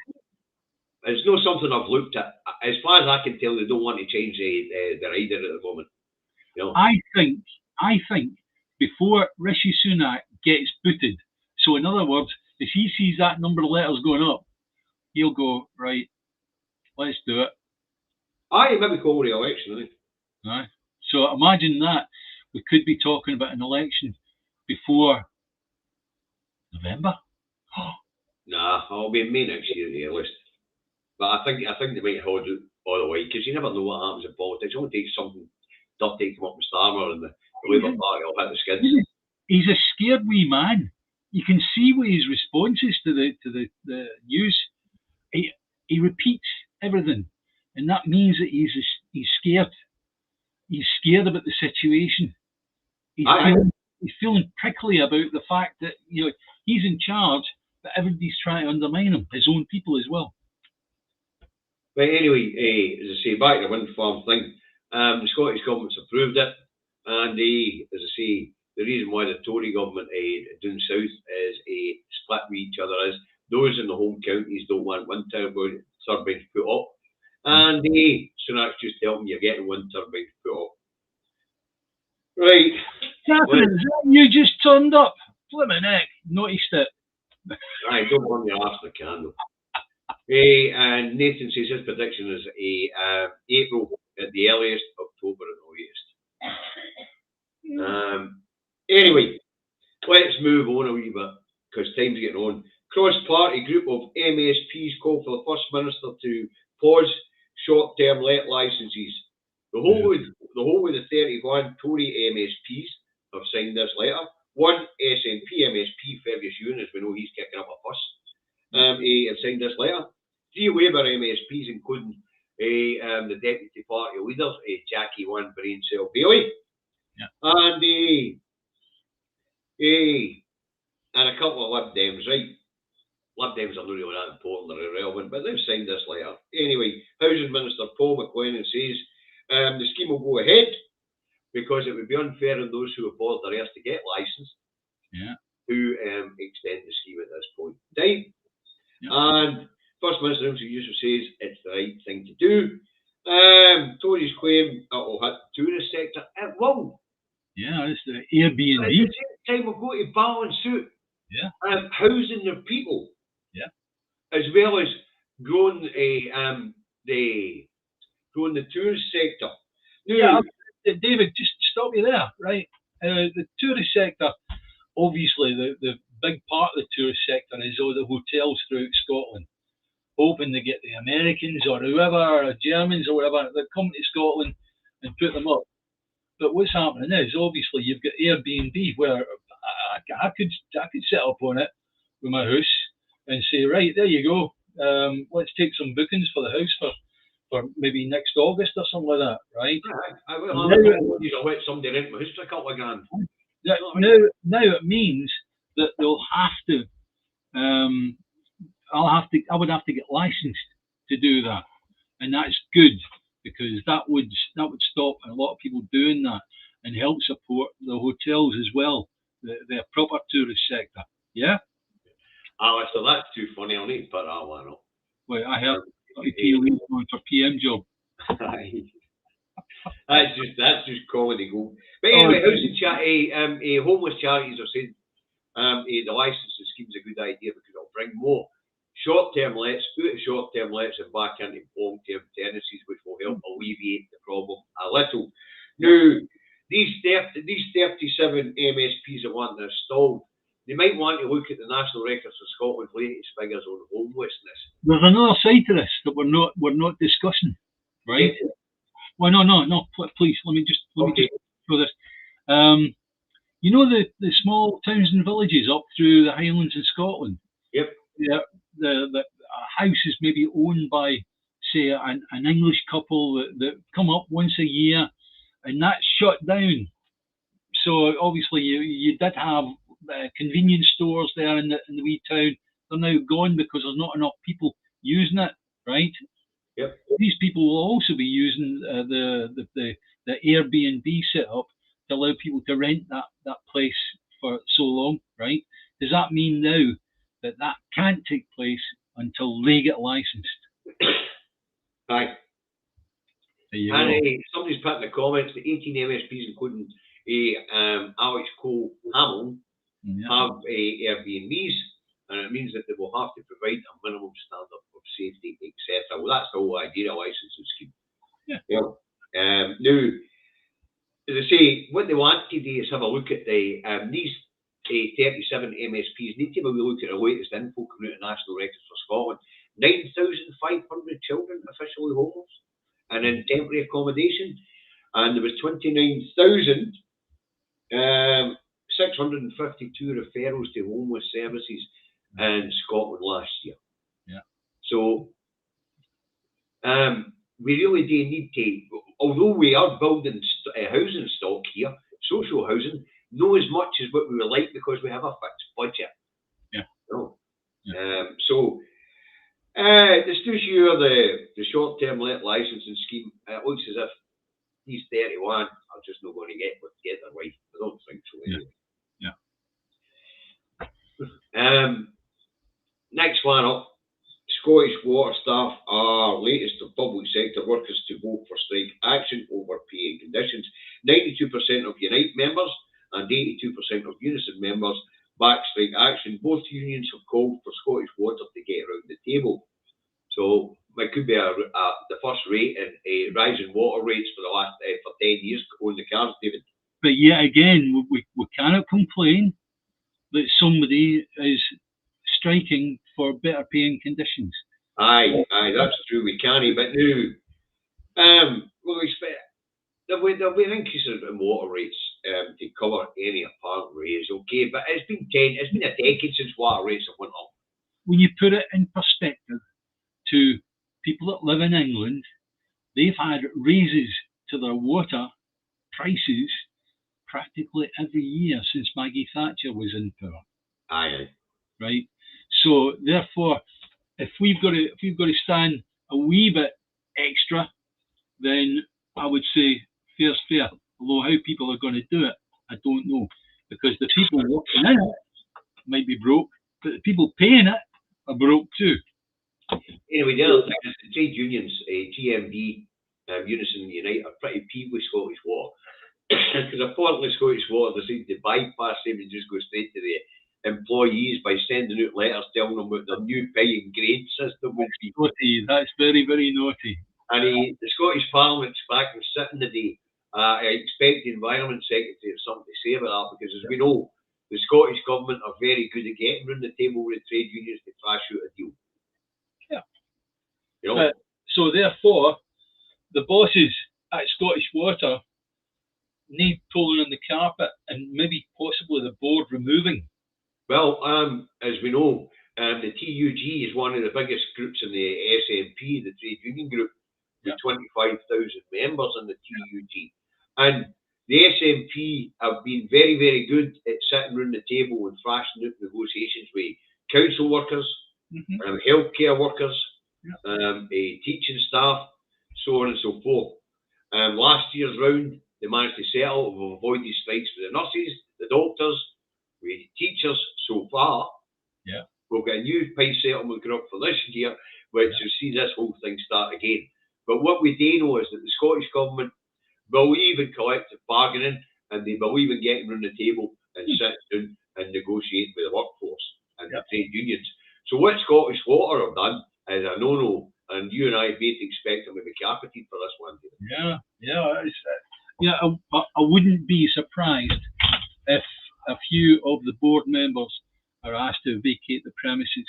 it's not something I've looked at. As far as I can tell, they don't want to change the rider at the moment. You know? I think before Rishi Sunak gets booted, so in other words, if he sees that number of letters going up, he'll go, right, let's do it. Aye, maybe call re-election, isn't it? Right. So imagine that. We could be talking about an election before November. Nah, it'll be in May next year, the earliest. But I think they might hold it all the way, because you never know what happens in politics. It only takes something dirty to come up with Starmer, and the Labour Party will hit the skids. He's a scared wee man. You can see with his responses to the news. He repeats everything, and that means that he's scared. He's scared about the situation. He's feeling prickly about the fact that he's in charge, but everybody's trying to undermine him, his own people as well. But anyway, as I say, back to the wind farm thing, the Scottish government's approved it, and as I say, the reason why the Tory government down south is split with each other is those in the home counties don't want wind turbines put up, and Sunak's just telling you're getting wind turbines put up. Right. Catherine, you just turned up. Blimmin' heck, noticed it. Right, don't want me after the candle. And Nathan says his prediction is April at the earliest, October at the latest. Anyway, let's move on a wee bit, because time's getting on. Cross-party group of MSPs call for the First Minister to pause short-term let licences. The whole of the 31 Tory MSPs have signed this letter. One SNP MSP, Fergus Ewan, as we know he's kicking up a fuss, have signed this letter. 3 Labour MSPs, including the Deputy Party leaders, Jackie One, Brainsell Bailey, and a couple of Lib Dems, right? Lib Dems are not really that important or irrelevant, but they've signed this letter. Anyway, Housing Minister Paul McLennan says the scheme will go ahead because it would be unfair on those who have bought their heirs to get licensed to extend the scheme at this point in time. And First Minister Yusuf says it's the right thing to do. Tories claim it will hit the tourist sector. It will. Yeah, it's the Airbnb. At the same time, we've got to balance out housing their people. Yeah. As well as growing the tourist sector. Now, David, just stop you there, right? The tourist sector, obviously, the big part of the tourist sector is all the hotels throughout Scotland, hoping to get the Americans or whoever, or Germans or whatever, that come to Scotland and put them up. But what's happening is, obviously, you've got Airbnb, where I could set up on it with my house and say, right, there you go, let's take some bookings for the house for maybe next August or something like that, right? I will let somebody rent my house for a couple of grand. Now it means that they'll have to, I would have to get licensed to do that, and that's good, because that would stop a lot of people doing that and help support the hotels as well, the proper tourist sector. Yeah. So that's too funny. I'll need to put that one up. Well, I heard going for PM job. That's just comedy gold. But anyway, homeless charities are saying the licensing scheme is a good idea because it'll bring more short-term lets out of short-term lets and back into long-term tenancies, which will help alleviate the problem a little. Now, these 37 MSPs that want to install, they might want to look at the National Records of Scotland's latest figures on homelessness. There's another side to this that we're not discussing, right? Yeah. Well, no. Please, let me just show this. You know the small towns and villages up through the Highlands in Scotland. Yep. Yeah. The house is maybe owned by, say, an English couple that come up once a year and that's shut down. So obviously you did have convenience stores there in the wee town. They're now gone because there's not enough people using it, right? Yep. These people will also be using the Airbnb setup to allow people to rent that place for so long, right? Does that mean now that can't take place until they get licensed? Aye. And somebody's put in the comments the 18 MSPs, including Alex Cole Hamill, have Airbnbs, and it means that they will have to provide a minimum standard of safety, etc. Well, that's the whole idea of licensing scheme. Yeah. Now, as I say, what they want to do is have a look at these 37 MSPs need to have a look at the latest info coming out of National Records for Scotland. 9,500 children officially homeless and in temporary accommodation, and there was 29,652 referrals to homeless services in Scotland last year. Yeah. So we really do need to, although we are building housing stock here, social housing, not as much as what we would like because we have a fixed budget. Yeah. No. Yeah. It's too sure the short-term licensing scheme, it looks as if these 31 are just not going to get their wife. I don't think so anyway. Yeah. Next one up. Scottish Water staff are latest of public sector workers to vote for strike action over pay and conditions. 92% of Unite members and 82% of Unison members back strike action. Both unions have called for Scottish Water to get around the table. So it could be the first rate in a rise in water rates for the last for 10 years on the cards, David. But yet again, we cannot complain that somebody is striking for better paying conditions. Aye, that's true. We can't. But now, we'll expect there'll be an increase in water rates to cover any apparent raise. Okay, but it's been a decade since water rates have went up. When you put it in perspective to people that live in England, they've had raises to their water prices practically every year since Maggie Thatcher was in power. Aye. Right. So therefore, if we've got to stand a wee bit extra, then I would say fair's fair. Although how people are going to do it, I don't know, because the people working in it might be broke, but the people paying it are broke too. Anyway, the other thing is the trade unions, GMB, Unison and Unite, are pretty peeved with Scottish Water. Because apparently Scottish Water decided to bypass them and just go straight to the employees by sending out letters telling them what their new pay and grade system would be. Naughty. That's very, very naughty. And the Scottish Parliament's back and sitting today. I expect the Environment Secretary has something to say about that, because as we know, the Scottish Government are very good at getting round the table with the trade unions to thrash out a deal. Yeah. You know? So therefore, the bosses at Scottish Water need pulling on the carpet and maybe possibly the board removing. Well, as we know, the TUG is one of the biggest groups in the SNP, the trade union group, with 25,000 members in the TUG. And the SNP have been very, very good at sitting around the table and thrashing out negotiations with council workers, healthcare workers, teaching staff, so on and so forth. Last year's round, they managed to settle and avoid these strikes with the nurses, the doctors, with the teachers so far. Yeah. We've got a new pay settlement group for this year, which will see this whole thing start again. But what we do know is that the Scottish Government believe in collective bargaining, and they believe in getting around the table and sitting down and negotiating with the workforce and the trade unions. So what Scottish Water have done is a no-no, and you and I both expect them to be capited for this one. I wouldn't be surprised if a few of the board members are asked to vacate the premises.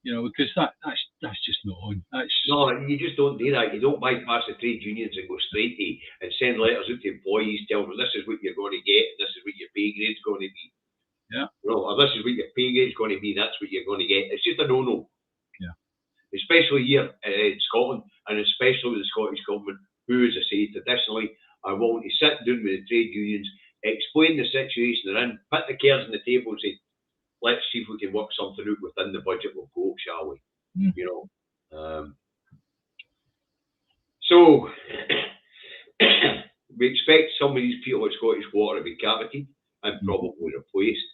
Because that's just not on. No, you just don't do that. You don't bypass the trade unions and go straight to and send letters out to employees telling them this is what you're going to get, and this is what your pay grade's going to be. Yeah. Or this is what your pay grade's going to be, that's what you're going to get. It's just a no-no. Yeah. Especially here in Scotland, and especially with the Scottish Government, who, as I say, traditionally are trade unions, explain the situation they're in, put the cards on the table and say, let's see if we can work something out within the budget we'll go, shall we? You know. So we expect some of these people at Scottish Water to be capited and probably replaced.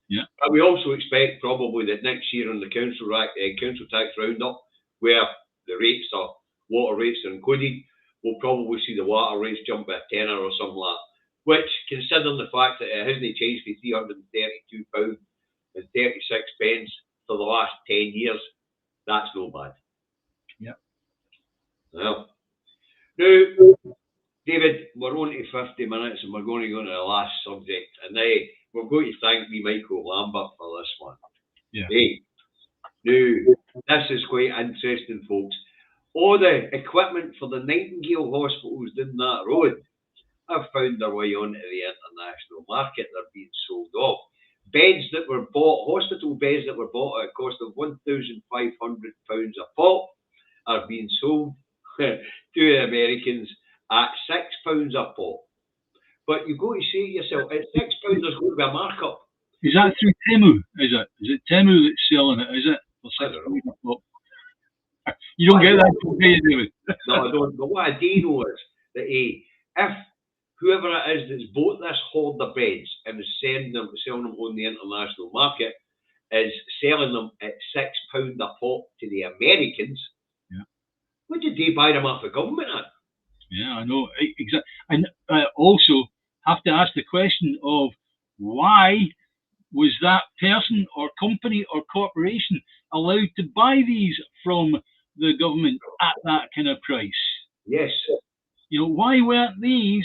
Yeah. But we also expect probably that next year on the council tax roundup, where the rates are, water rates are included, we'll probably see the water rates jump by a tenner or something like that. Which, considering the fact that it hasn't changed to £332.36 for the last 10 years, that's no bad. Yeah. Well, now, David, we're on to 50 minutes and we're going to go to the last subject. And we're going to thank me, Michael Lambert, for this one. Yeah. Hey, now, this is quite interesting, folks. All the equipment for the Nightingale hospitals down that road have found their way onto the international market. They're being sold off. Beds that were bought, hospital beds that were bought at a cost of £1,500 a pop, are being sold to the Americans at £6 a pop. But you've got to say to yourself, at £6 there's going to be a markup. Is that through Temu? Is it Temu that's selling it? Is it for £6 a pop? You don't get that from me, David. No, I don't. But what I do know is that if whoever it is that's bought this hoarder beds and is selling them on the international market is selling them at £6 a pop to the Americans, what did they buy them off the government at? Yeah, I know. Exactly. And I also have to ask the question of why was that person or company or corporation allowed to buy these from the government at that kind of price? Yes. You know, why weren't these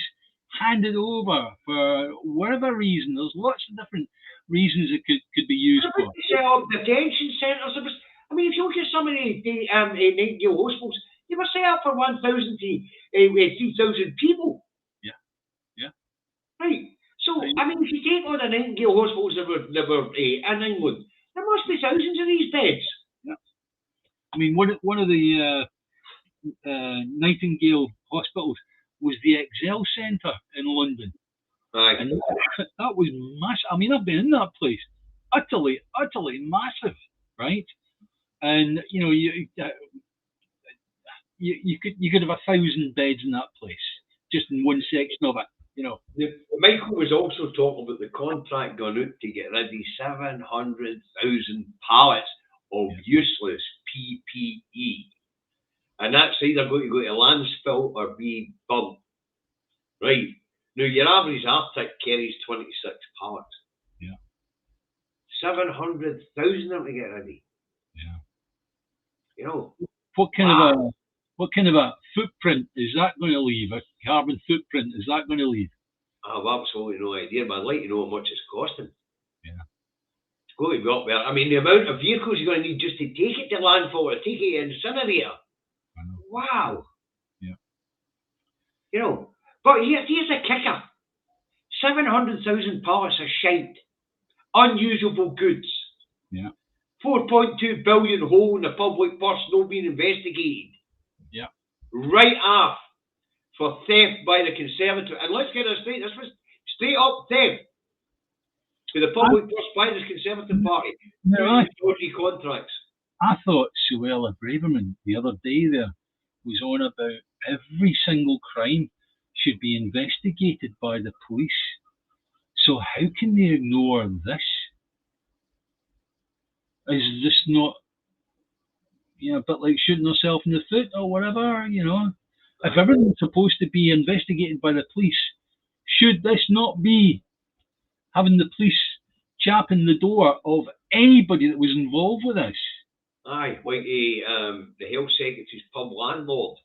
handed over for whatever reason? There's lots of different reasons it could be used for. Set up detention centres. I mean, if you look at some of the Nightingale hospitals, they were set up for 1,000 to 3,000 people. Yeah. Right. So, I mean, if you take all the Nightingale hospitals that were in England, there must be thousands of these beds. Yeah. I mean, one of the Nightingale hospitals was the Excel Centre in London. Right. And that was massive. I mean, I've been in that place. Utterly massive, right? And, you know, you could have 1,000 beds in that place, just in one section of it, you know. Michael was also talking about the contract going out to get rid of 700,000 pallets of useless PPE. And that's either going to go to landfill or be burnt. Right. Now, your average Arctic carries 26 pallets. Yeah. 700,000 of them to get ready. Yeah. You know. What kind of a footprint is that going to leave? A carbon footprint is that going to leave? I have absolutely no idea, but I'd like to know how much it's costing. Yeah. It's going to be up there. I mean, the amount of vehicles you're going to need just to take it to landfill or take it to incinerator. Wow. Yeah. You know, but here's the kicker. 700,000 pallets of shite. Unusable goods. Yeah. 4.2 billion hole in the public purse not being investigated. Yeah. Right off for theft by the Conservative. And let's get this straight. This was straight up theft to the public purse by the Conservative Party. Dodgy contracts. I thought Suella Braverman the other day there was on about every single crime should be investigated by the police. So how can they ignore this? Is this not, you know, a bit like shooting herself in the foot or whatever, you know? If everything's supposed to be investigated by the police, should this not be having the police chapping the door of anybody that was involved with this? Aye, like the Health Secretary's pub landlord.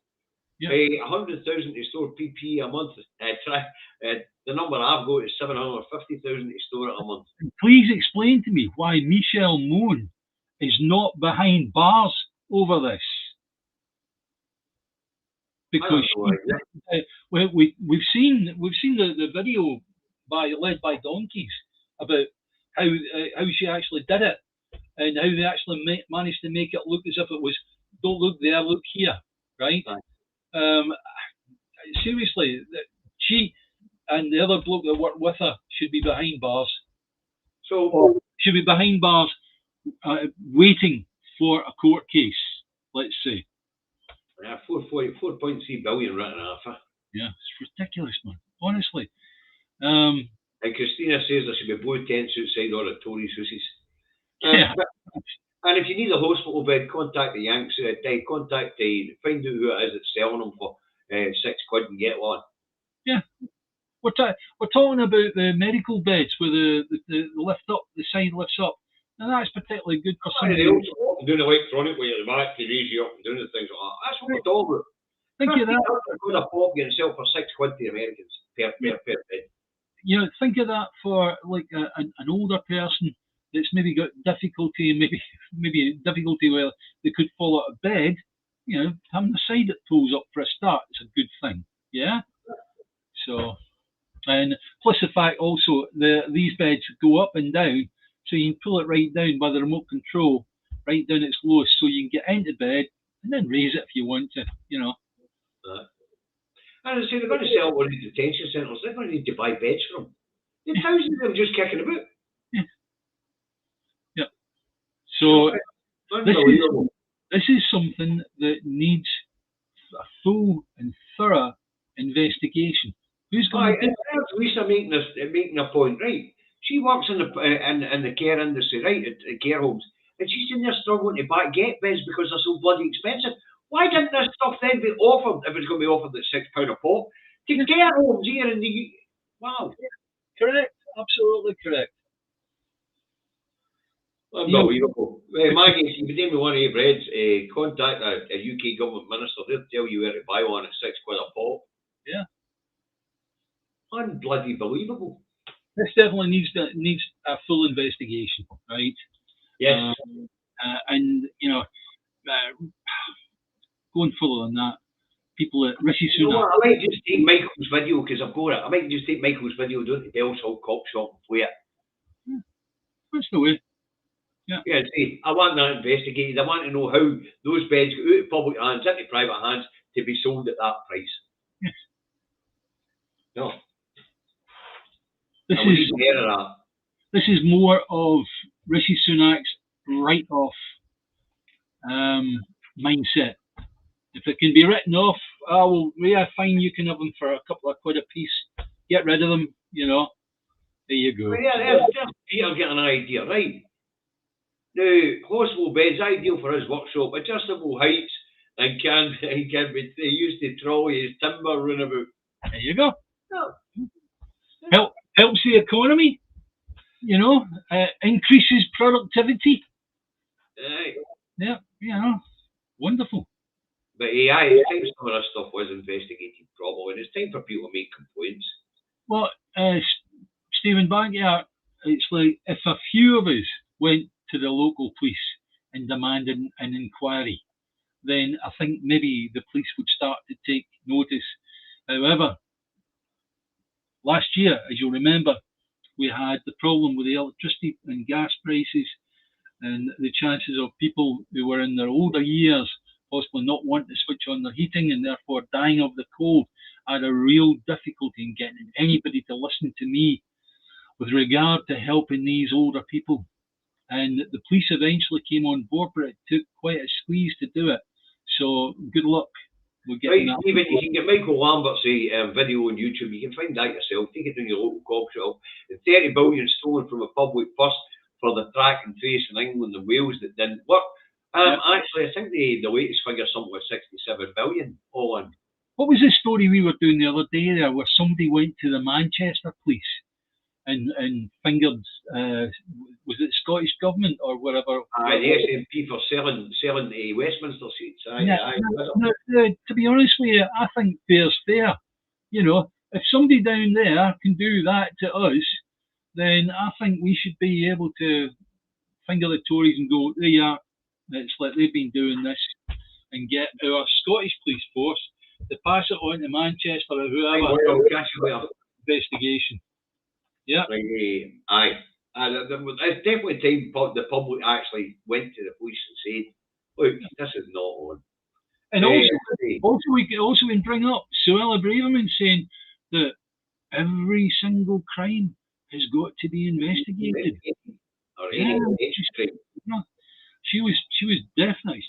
Yeah. 100,000 to store PPE a month. The number I've got is 750,000 to store it a month. Please explain to me why Michelle Moon is not behind bars over this. Because we've seen the video led by donkeys about how she actually did it and how they actually managed to make it look as if it was, don't look there, look here, right? Seriously, she and the other bloke that worked with her should be behind bars. So Should be behind bars, waiting for a court case. Let's say. 4.3 billion written off. Yeah, it's ridiculous, man. Honestly. And Christina says there should be blue tents outside all the Tories' houses. Yeah. And if you need a hospital bed, contact the Yanks. Contact find out who it is that's selling them for £6 and get one. Yeah. We're talking about the medical beds where the lift up, the side lifts up. And that's particularly good for somebody. They also doing electronic way at the back to raise you up and doing things like that. That's what we're talking about. Think of that. Going to pop you and sell for £6 to the Americans per bed. You know, think of that for like an older person that's maybe got difficulty, maybe difficulty where they could fall out of bed. You know, having the side that pulls up for a start is a good thing. Yeah. So, and plus the fact also these beds go up and down, so you can pull it right down by the remote control, right down its lowest, so you can get into bed and then raise it if you want to. You know. And I say they're going to sell one of the detention centres. They're going to need to buy beds for them. There's thousands of them just kicking about. Yeah. So unbelievable. This is something that needs a full and thorough investigation. Who's going to do it? Lisa making a point, right? She works in the care industry, right, at care homes, and she's in there struggling to get beds because they're so bloody expensive. Why didn't this stuff then be offered, if it's going to be offered at £6 a pop, to care homes here in the UK? Wow. Correct. Absolutely correct. Unbelievable. Maggie, if you need me one of your breads, contact a UK government minister. They'll tell you where to buy one at £6 a pop. Yeah. Unbloody believable. This definitely needs a full investigation, right? Yes. And you know, going further than that, people at Rishi Sunak. You know what, I might just take Michael's video because I've got it. I might just take Michael's video down to Bellsall Cop Shop and play it. Yeah. That's the way. Yeah. Yeah, see, I want that investigated. I want to know how those beds go out of public hands into private hands to be sold at that price. Yes. No. This is more of Rishi Sunak's write-off mindset. If it can be written off, fine, you can have them for a couple of quid a piece. Get rid of them, you know. There you go. Well, yeah, just Peter getting an idea, right? Now, hospital beds, ideal for his workshop, adjustable heights, and can be used to trolley his timber runabout. There you go. Yeah. Helps the economy, you know, increases productivity. Aye. Yeah, you know, wonderful. But it's time some of this stuff was investigated properly, and it's time for people to make complaints. Well, Stephen Backyard, it's like if a few of us went to the local police and demanded an inquiry, then I think maybe the police would start to take notice. However, last year, as you'll remember, we had the problem with the electricity and gas prices, and the chances of people who were in their older years possibly not wanting to switch on their heating and therefore dying of the cold. I had a real difficulty in getting anybody to listen to me with regard to helping these older people. And the police eventually came on board, but it took quite a squeeze to do it. So good luck. Right, Stephen, you can get Michael Lambert's video on YouTube. You can find that yourself. Take it to your local cop shop. And 30 billion stolen from a public purse for the track and trace in England and Wales that didn't work. Actually, I think the latest figure is something like 67 billion all in. What was the story we were doing the other day there, where somebody went to the Manchester police and fingered, was it Scottish Government or whatever? The SNP for selling Westminster seats. To be honest with you, I think fair's fair. You know, if somebody down there can do that to us, then I think we should be able to finger the Tories and go, there you are, it's like they've been doing this, and get our Scottish police force to pass it on to Manchester or whoever. Investigation. Yeah. Aye. It's definitely time the public actually went to the police and said, look, this is not on. And also we can bring up Suella Braverman saying that Every single crime has got to be investigated. Or Yeah, any alleged crime. no, she was definitely,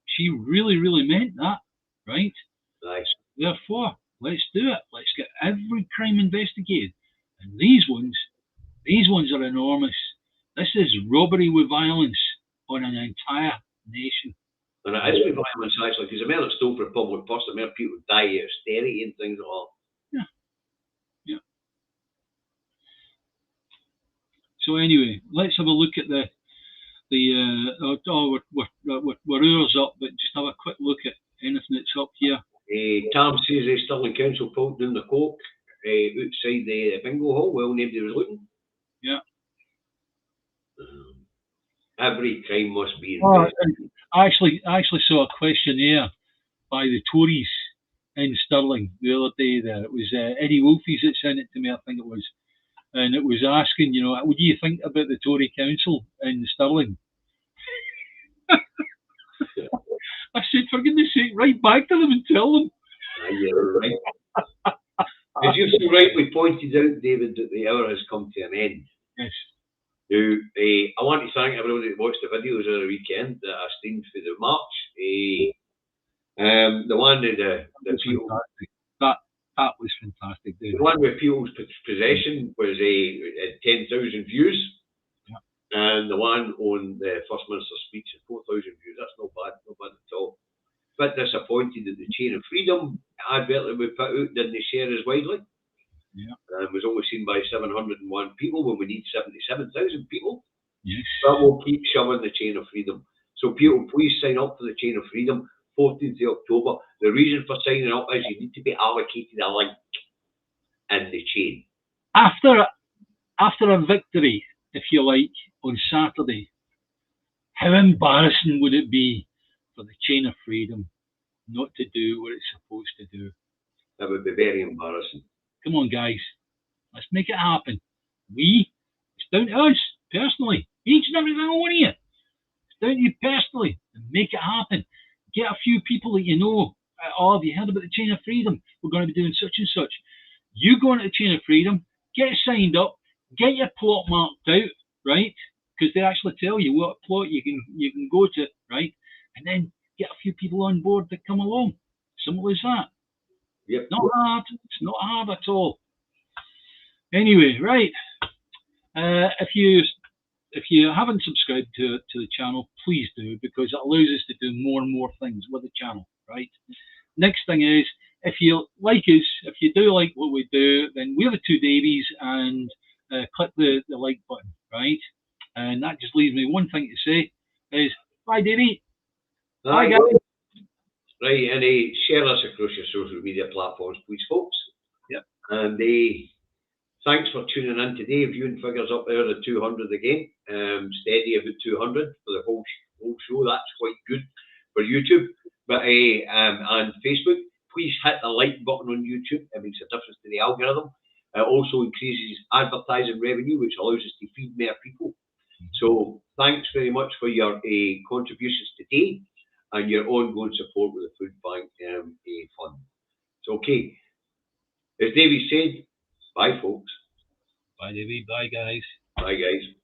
she really, really meant that, right? Aye. Therefore, let's do it. Let's get every crime investigated. And these ones are enormous. This is robbery with violence on an entire nation. And it is with violence, actually, because the more it's stole for public purse, the more people die of austerity and things like that. Yeah. Yeah. So anyway, let's have a look at the we're hours up, but just have a quick look at anything that's up here. Tam says Stirling Council pulled down the coke outside the bingo hall while nobody was looking. Yeah. Every crime must be investigated. I actually saw a questionnaire by the Tories in Stirling the other day there. It was Eddie Wolfies that sent it to me, I think it was. And it was asking, what do you think about the Tory council in Stirling? I said, for goodness sake, write back to them and tell them. You're right. As you so rightly pointed out, David, that the hour has come to an end. Yes. Now, I want to thank everybody that watched the videos of the weekend that I streamed for the march. The one with the people. That was fantastic, David. The one with people's possession was 10,000 views. Yeah. And the one on the First Minister's speech is 4,000 views. That's not bad at all. Bit disappointed that the Chain of Freedom advert that we put out didn't share as widely. Yeah. And was only seen by 701 people when we need 77,000 people. Yes. But we'll keep shoving the Chain of Freedom. So people, please sign up for the Chain of Freedom, 14th of October. The reason for signing up is you need to be allocated a link in the chain. After a victory, if you like, on Saturday, how embarrassing would it be for the Chain of Freedom not to do what it's supposed to do? That would be very embarrassing. Come on, guys. Let's make it happen. It's down to us, personally. Each and every single one of you. It's down to you personally. And make it happen. Get a few people that you know. Oh, have you heard about the Chain of Freedom? We're going to be doing such and such. You go into the Chain of Freedom, get signed up, get your plot marked out, right? Because they actually tell you what plot you can go to, right? And then get a few people on board that come along. Simple as that. Yep. Not hard. It's not hard at all. Anyway, right. If you haven't subscribed to the channel, please do, because it allows us to do more and more things with the channel, right? Next thing is, if you like us, if you do like what we do, then we have a Two Davies, and click the like button, right? And that just leaves me one thing to say is, bye, Davey. Bye, guys. Right, and share us across your social media platforms, please, folks. Yep. And thanks for tuning in today. Viewing figures up there at 200 again. Steady about 200 for the whole show. That's quite good for YouTube. But and Facebook, please hit the like button on YouTube. It makes a difference to the algorithm. It also increases advertising revenue, which allows us to feed more people. So thanks very much for your contributions today and your ongoing support with the Food Bank Fund. So, okay, as David said, bye, folks. Bye, David. Bye, guys. Bye, guys.